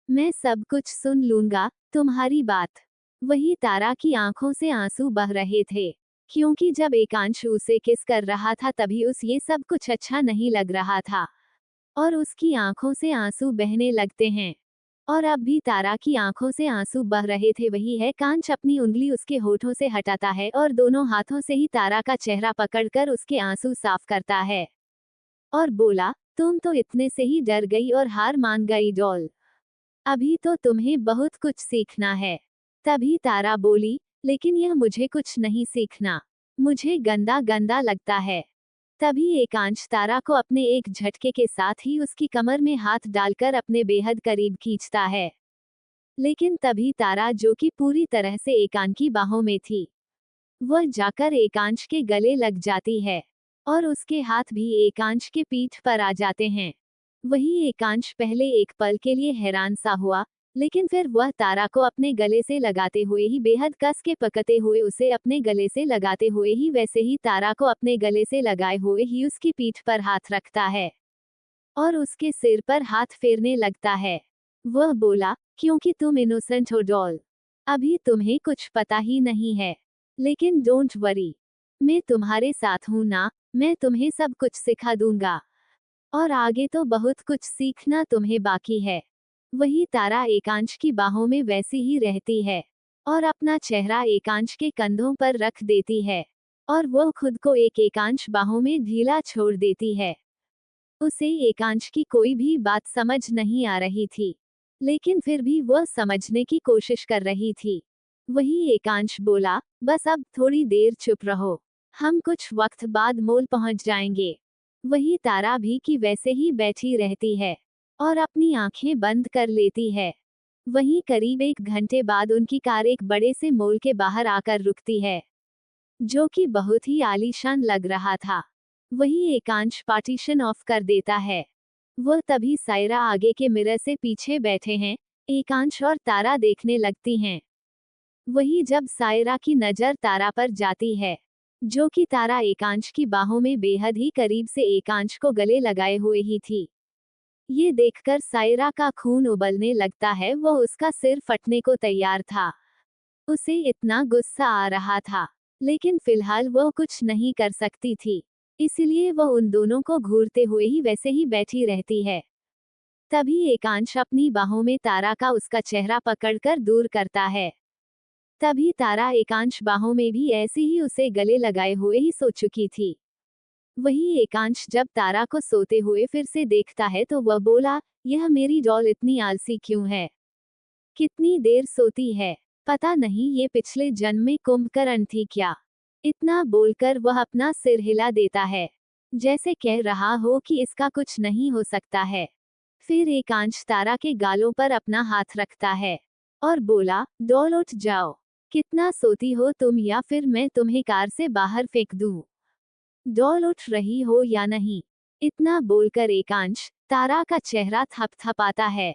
मैं सब कुछ सुन लूंगा, तुम्हारी बात। वही तारा की आंखों से आंसू बह रहे थे, क्योंकि जब एकांश उसे किस कर रहा था तभी उस ये सब कुछ अच्छा नहीं लग रहा था और उसकी आंखों से आंसू बहने लगते हैं। और अब भी तारा की आंखों से आंसू बह रहे थे। वही है कांच अपनी उंगली उसके होठों से हटाता है और दोनों हाथों से ही तारा का चेहरा पकड़कर उसके आंसू साफ करता है और बोला, तुम तो इतने से ही डर गई और हार मान गई डॉल। अभी तो तुम्हें बहुत कुछ सीखना है। तभी तारा बोली, लेकिन यह मुझे कुछ नहीं सीखना, मुझे गंदा गंदा लगता है। तभी एकांश तारा को अपने एक झटके के साथ ही उसकी कमर में हाथ डालकर अपने बेहद करीब खींचता है। लेकिन तभी तारा, जो कि पूरी तरह से एकांश की बाहों में थी, वह जाकर एकांश के गले लग जाती है और उसके हाथ भी एकांश के पीठ पर आ जाते हैं। वही एकांश पहले एक पल के लिए हैरान सा हुआ, लेकिन फिर वह तारा को अपने गले से लगाते हुए ही बेहद कस के पकड़ते हुए उसे अपने गले से लगाते हुए ही वैसे ही तारा को अपने गले से लगाए हुए ही उसकी पीठ पर हाथ रखता है और उसके सिर पर हाथ फेरने लगता है। वह बोला, क्योंकि तुम इनोसेंट हो डॉल, अभी तुम्हें कुछ पता ही नहीं है। लेकिन डोंट वरी, मैं तुम्हारे साथ हूं ना, मैं तुम्हें सब कुछ सिखा दूंगा और आगे तो बहुत कुछ सीखना तुम्हें बाकी है। वही तारा एकांश की बाहों में वैसी ही रहती है और अपना चेहरा एकांश के कंधों पर रख देती है और वह खुद को एक एकांश बाहों में ढीला छोड़ देती है। उसे एकांश की कोई भी बात समझ नहीं आ रही थी, लेकिन फिर भी वह समझने की कोशिश कर रही थी। वही एकांश बोला, बस अब थोड़ी देर चुप रहो, हम कुछ वक्त बाद मॉल पहुंच जाएंगे। वही तारा भी कि वैसे ही बैठी रहती है और अपनी आंखें बंद कर लेती है। वहीं करीब 1 घंटे बाद उनकी कार एक बड़े से मॉल के बाहर आकर रुकती है, जो कि बहुत ही आलीशान लग रहा था। वही एकांश पार्टीशन ऑफ कर देता है। वह तभी सायरा आगे के मिरर से पीछे बैठे हैं, एकांश और तारा देखने लगती हैं। वही जब सायरा की नजर तारा पर जाती है, जो कि तारा एकांश की बाहों में बेहद ही करीब से एकांश को गले लगाए हुए ही थी, ये देखकर सायरा का खून उबलने लगता है। वह उसका सिर फटने को तैयार था, उसे इतना गुस्सा आ रहा था, लेकिन फिलहाल वह कुछ नहीं कर सकती थी, इसलिए वह उन दोनों को घूरते हुए ही वैसे ही बैठी रहती है। तभी एकांश अपनी बाहों में तारा का उसका चेहरा पकड़कर दूर करता है। तभी तारा एकांश बाहों में भी ऐसे ही उसे गले लगाए हुए ही सो चुकी थी। वही एकांश जब तारा को सोते हुए फिर से देखता है तो वह बोला, यह मेरी डॉल इतनी आलसी क्यों है, कितनी देर सोती है, पता नहीं ये पिछले जन्म में कुंभकर्ण थी क्या। इतना बोलकर वह अपना सिर हिला देता है, जैसे कह रहा हो कि इसका कुछ नहीं हो सकता है। फिर एकांश तारा के गालों पर अपना हाथ रखता है और बोला, डॉल उठ जाओ, कितना सोती हो तुम, या फिर मैं तुम्हें कार से बाहर फेंक दूं। डॉल उठ रही हो या नहीं। इतना बोलकर एकांश तारा का चेहरा थपथपाता है,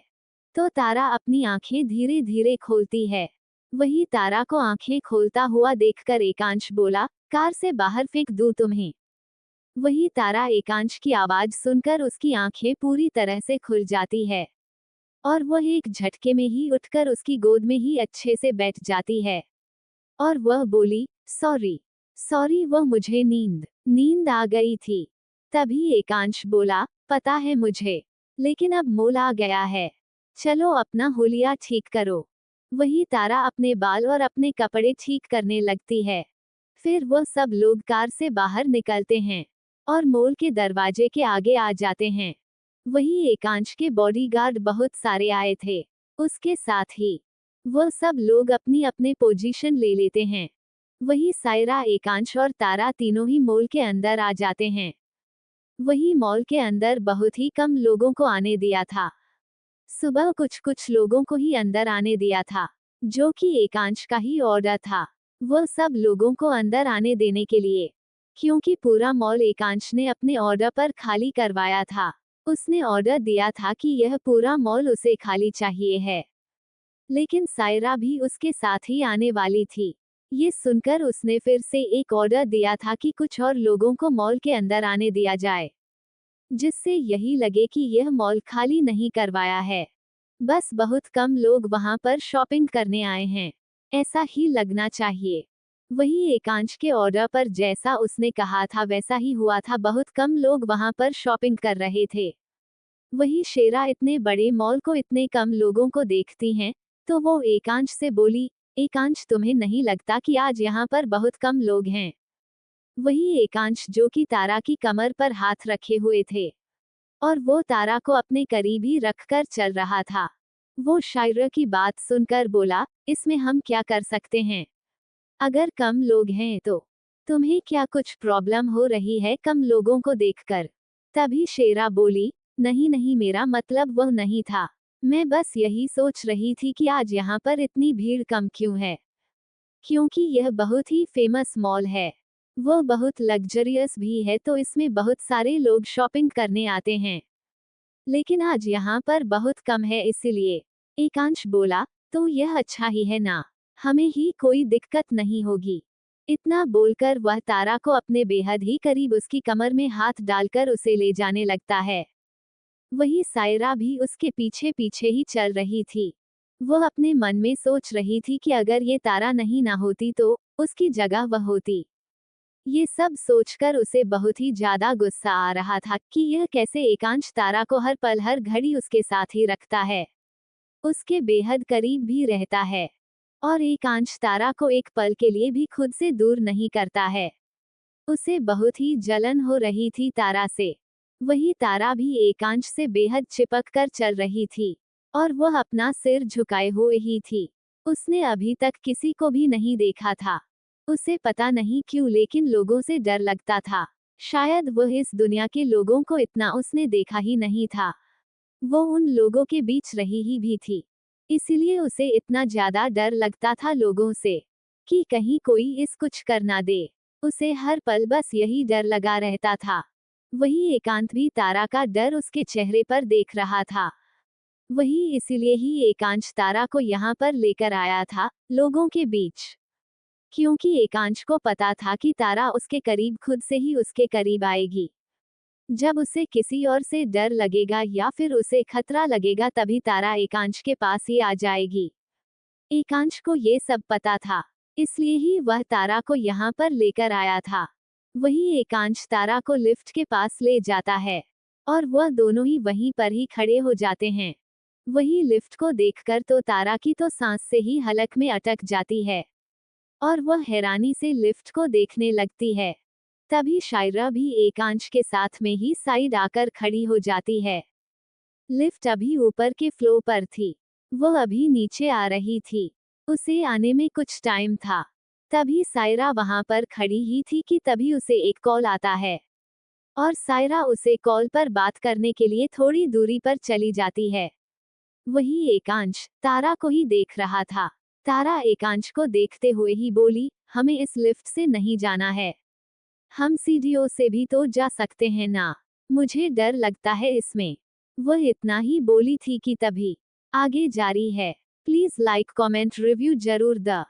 तो तारा अपनी आंखें धीरे धीरे खोलती है। वही तारा को आंखें खोलता हुआ देखकर एकांश बोला, कार से बाहर फेंक दूं तुम्हें। वही तारा एकांश की आवाज सुनकर उसकी आंखें पूरी तरह से खुल जाती है और वह एक झटके में ही उठकर उसकी गोद में ही अच्छे से बैठ जाती है और वह बोली, सॉरी सॉरी, वह मुझे नींद आ गई थी। तभी एकांश बोला, पता है मुझे, लेकिन अब मोल आ गया है, चलो अपना हुलिया ठीक करो। वही तारा अपने बाल और अपने कपड़े ठीक करने लगती है। फिर वह सब लोग कार से बाहर निकलते हैं और मॉल के दरवाजे के आगे आ जाते हैं। वही एकांश के बॉडीगार्ड बहुत सारे आए थे, उसके साथ ही वह सब लोग अपनी अपने पोजीशन ले लेते हैं। वही सायरा, एकांश और तारा तीनों ही मॉल के अंदर आ जाते हैं। वही मॉल के अंदर बहुत ही कम लोगों को आने दिया था। सुबह कुछ कुछ लोगों को ही अंदर आने दिया था, जो कि एकांश का ही ऑर्डर था। वह सब लोगों को अंदर आने देने के लिए, क्योंकि पूरा मॉल एकांश ने अपने ऑर्डर पर खाली करवाया था। उसने ऑर्डर दिया था कि यह पूरा मॉल उसे खाली चाहिए है। लेकिन सायरा भी उसके साथ ही आने वाली थी। ये सुनकर उसने फिर से एक ऑर्डर दिया था कि कुछ और लोगों को मॉल के अंदर आने दिया जाए, जिससे यही लगे कि यह मॉल खाली नहीं करवाया है, बस बहुत कम लोग वहां पर शॉपिंग करने आए हैं, ऐसा ही लगना चाहिए। वही एकांश के ऑर्डर पर जैसा उसने कहा था वैसा ही हुआ था, बहुत कम लोग वहां पर शॉपिंग कर रहे थे। वही शेरा इतने बड़े मॉल को इतने कम लोगों को देखती हैं, तो वो एकांश से बोली, एकांश तुम्हें नहीं लगता कि आज यहाँ पर बहुत कम लोग हैं? वही एकांश, जो कि तारा की कमर पर हाथ रखे हुए थे और वो तारा को अपने करीब ही रखकर चल रहा था, वो शायरा की बात सुनकर बोला, इसमें हम क्या कर सकते हैं? अगर कम लोग हैं तो तुम्हें क्या कुछ प्रॉब्लम हो रही है कम लोगों को देखकर? तभी शेरा बोली, नहीं नहीं, मेरा मतलब वह नहीं था। मैं बस यही सोच रही थी कि आज यहाँ पर इतनी भीड़ कम क्यों है, क्योंकि यह बहुत ही फेमस मॉल है। वो बहुत लग्जरियस भी है, तो इसमें बहुत सारे लोग शॉपिंग करने आते हैं। लेकिन आज यहाँ पर बहुत कम है, इसीलिए। एकांश बोला, तो यह अच्छा ही है ना, हमें ही कोई दिक्कत नहीं होगी। इतना बोलकर वह तारा को अपने बेहद ही करीब उसकी कमर में हाथ डालकर उसे ले जाने लगता है। वही सायरा भी उसके पीछे पीछे ही चल रही थी। वह अपने मन में सोच रही थी कि अगर ये तारा नहीं ना होती तो उसकी जगह वह होती। ये सब सोचकर उसे बहुत ही ज्यादा गुस्सा आ रहा था कि यह कैसे एकांश तारा को हर पल हर घड़ी उसके साथ ही रखता है, उसके बेहद करीब भी रहता है, और एकांश तारा को एक पल के लिए भी खुद से दूर नहीं करता है। उसे बहुत ही जलन हो रही थी तारा से। वही तारा भी एकांश से बेहद चिपक कर चल रही थी, और वह अपना सिर झुकाए हुए ही थी। उसने अभी तक किसी को भी नहीं देखा था। उसे पता नहीं क्यों, लेकिन लोगों से डर लगता था। शायद वह इस दुनिया के लोगों को इतना उसने देखा ही नहीं था। वो उन लोगों के बीच रही ही भी थी, इसीलिए उसे इतना ज्यादा डर लगता था लोगों से, कि कहीं कोई इस कुछ कर ना दे। उसे हर पल बस यही डर लगा रहता था। वही एकांत भी तारा का डर उसके चेहरे पर देख रहा था। वही इसीलिए ही एकांश तारा को यहाँ पर लेकर आया था, लोगों के बीच, क्योंकि एकांश को पता था कि तारा उसके करीब खुद से ही उसके करीब आएगी। जब उसे किसी और से डर लगेगा या फिर उसे खतरा लगेगा, तभी तारा एकांश के पास ही आ जाएगी। एकांश को ये सब पता था, इसलिए ही वह तारा को यहाँ पर लेकर आया था। वही एकांश तारा को लिफ्ट के पास ले जाता है, और वह दोनों ही वहीं पर ही खड़े हो जाते हैं। वही लिफ्ट को देखकर तो तारा की तो सांस से ही हलक में अटक जाती है, और वह हैरानी से लिफ्ट को देखने लगती है। तभी शायरा भी एकांश के साथ में ही साइड आकर खड़ी हो जाती है। लिफ्ट अभी ऊपर के फ्लोर पर थी, वह अभी नीचे आ रही थी। उसे आने में कुछ टाइम था। तभी सायरा वहां पर खड़ी ही थी कि तभी उसे एक कॉल आता है, और सायरा उसे कॉल पर बात करने के लिए थोड़ी दूरी पर चली जाती है। वही एकांश तारा को ही देख रहा था। तारा एकांश को देखते हुए ही बोली, हमें इस लिफ्ट से नहीं जाना है, हम सीढ़ियों से भी तो जा सकते हैं ना, मुझे डर लगता है इसमें। वह इतना ही बोली थी कि तभी आगे जारी है। प्लीज लाइक कमेंट रिव्यू जरूर द